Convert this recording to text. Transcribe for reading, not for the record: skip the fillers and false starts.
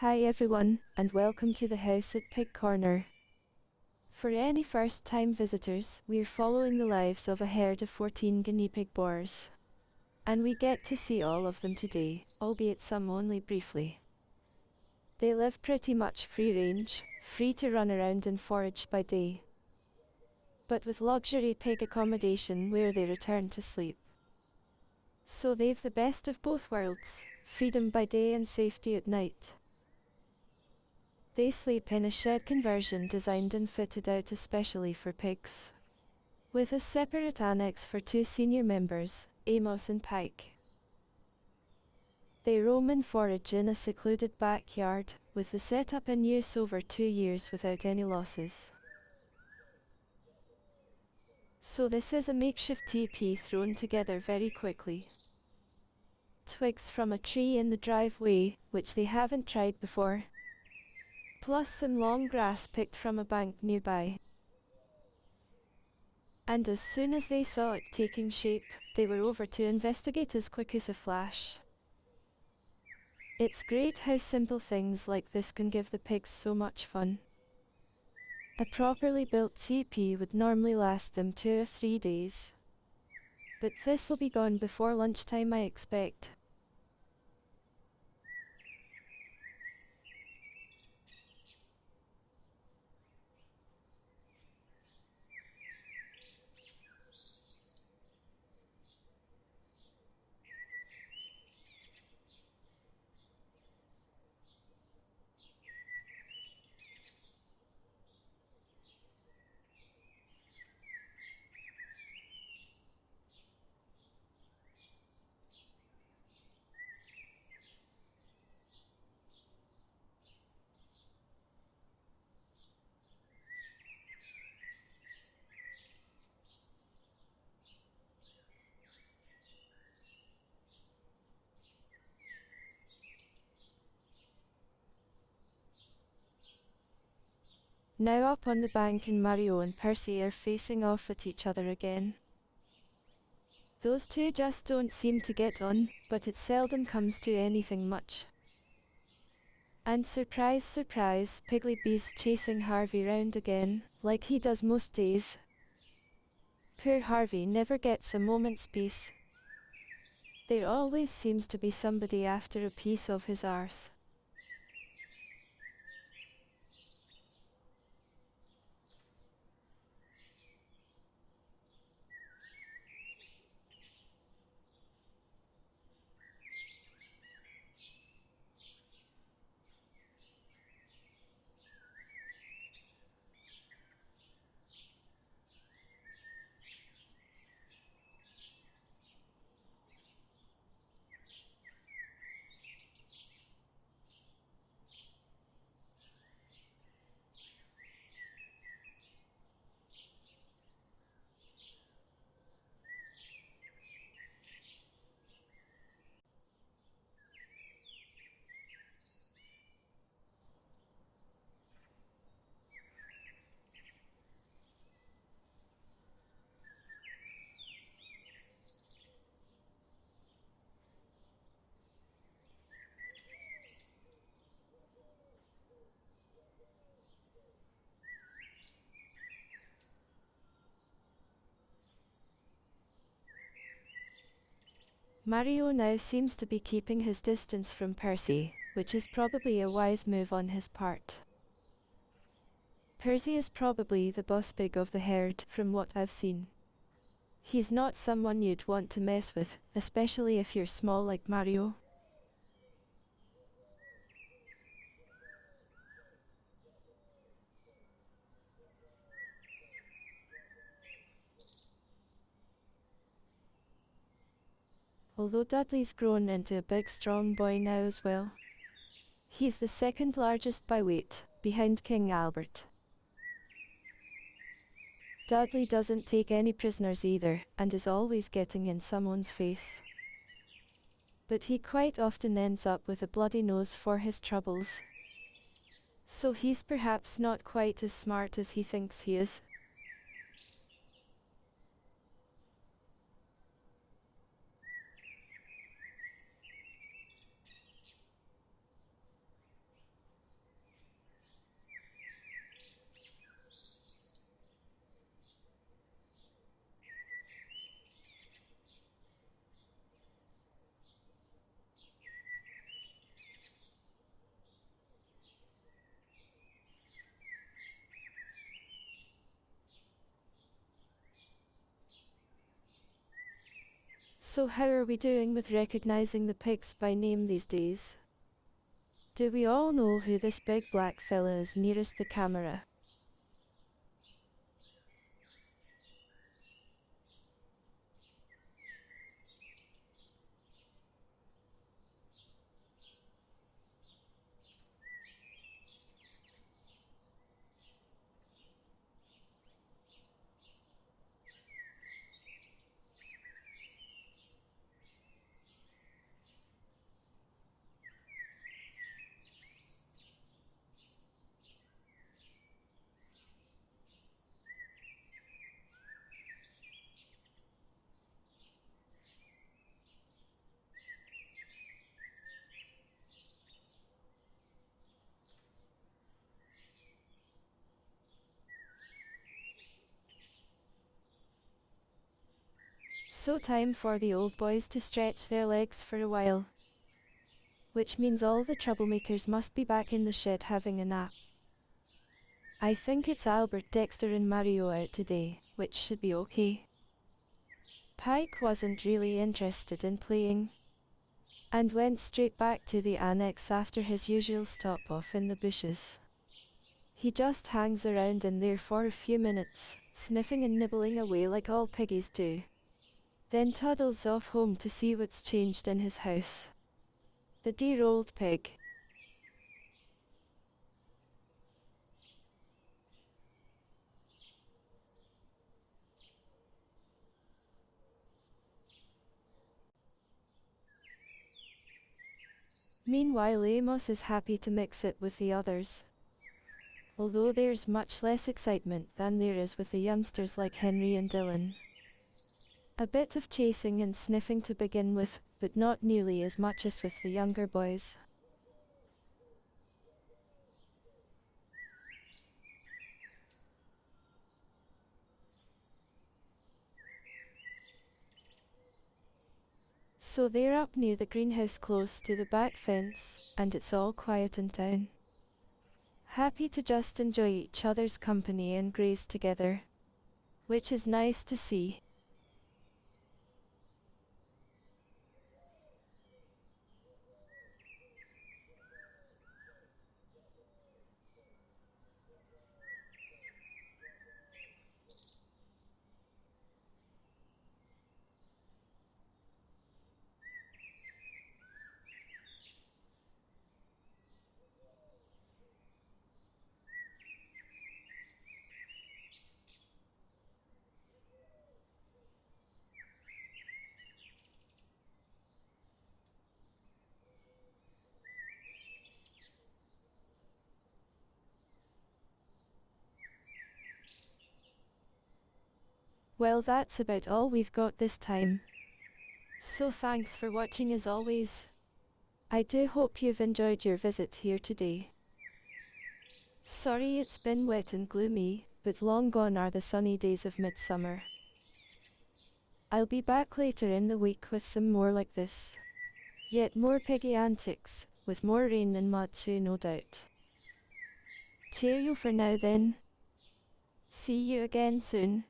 Hi everyone, and welcome to the house at Pig Corner. For any first-time visitors, we're following the lives of a herd of 14 guinea pig boars. And we get to see all of them today, albeit some only briefly. They live pretty much free range, free to run around and forage by day, but with luxury pig accommodation where they return to sleep. So they've the best of both worlds, freedom by day and safety at night. They sleep in a shed conversion designed and fitted out especially for pigs, with a separate annex for two senior members, Amos and Pike. They roam and forage in a secluded backyard, with the setup in use over 2 years without any losses. So this is a makeshift teepee thrown together very quickly. Twigs from a tree in the driveway, which they haven't tried before, plus some long grass picked from a bank nearby. And as soon as they saw it taking shape, they were over to investigate as quick as a flash. It's great how simple things like this can give the pigs so much fun. A properly built teepee would normally last them 2 or 3 days, but this'll be gone before lunchtime, I expect. Now up on the bank, and Mario and Percy are facing off at each other again. Those two just don't seem to get on, but it seldom comes to anything much. And surprise, surprise, Pigglybee's chasing Harvey round again, like he does most days. Poor Harvey never gets a moment's peace. There always seems to be somebody after a piece of his arse. Mario now seems to be keeping his distance from Percy, which is probably a wise move on his part. Percy is probably the boss pig of the herd, from what I've seen. He's not someone you'd want to mess with, especially if you're small like Mario. Although Dudley's grown into a big strong boy now as well. He's the second largest by weight, behind King Albert. Dudley doesn't take any prisoners either, and is always getting in someone's face. But he quite often ends up with a bloody nose for his troubles. So he's perhaps not quite as smart as he thinks he is. So how are we doing with recognizing the pigs by name these days? Do we all know who this big black fella is nearest the camera? So time for the old boys to stretch their legs for a while. Which means all the troublemakers must be back in the shed having a nap. I think it's Albert, Dexter and Mario out today, which should be okay. Pike wasn't really interested in playing, and went straight back to the annex after his usual stop off in the bushes. He just hangs around in there for a few minutes, sniffing and nibbling away like all piggies do. Then toddles off home to see what's changed in his house. The dear old pig. Meanwhile, Amos is happy to mix it with the others, although there's much less excitement than there is with the youngsters like Henry and Dylan. A bit of chasing and sniffing to begin with, but not nearly as much as with the younger boys. So they're up near the greenhouse close to the back fence, and it's all quiet in town. Happy to just enjoy each other's company and graze together, which is nice to see. Well, that's about all we've got this time. So thanks for watching as always. I do hope you've enjoyed your visit here today. Sorry it's been wet and gloomy, but long gone are the sunny days of midsummer. I'll be back later in the week with some more like this. Yet more piggy antics, with more rain and mud too, no doubt. Cheerio for now then. See you again soon.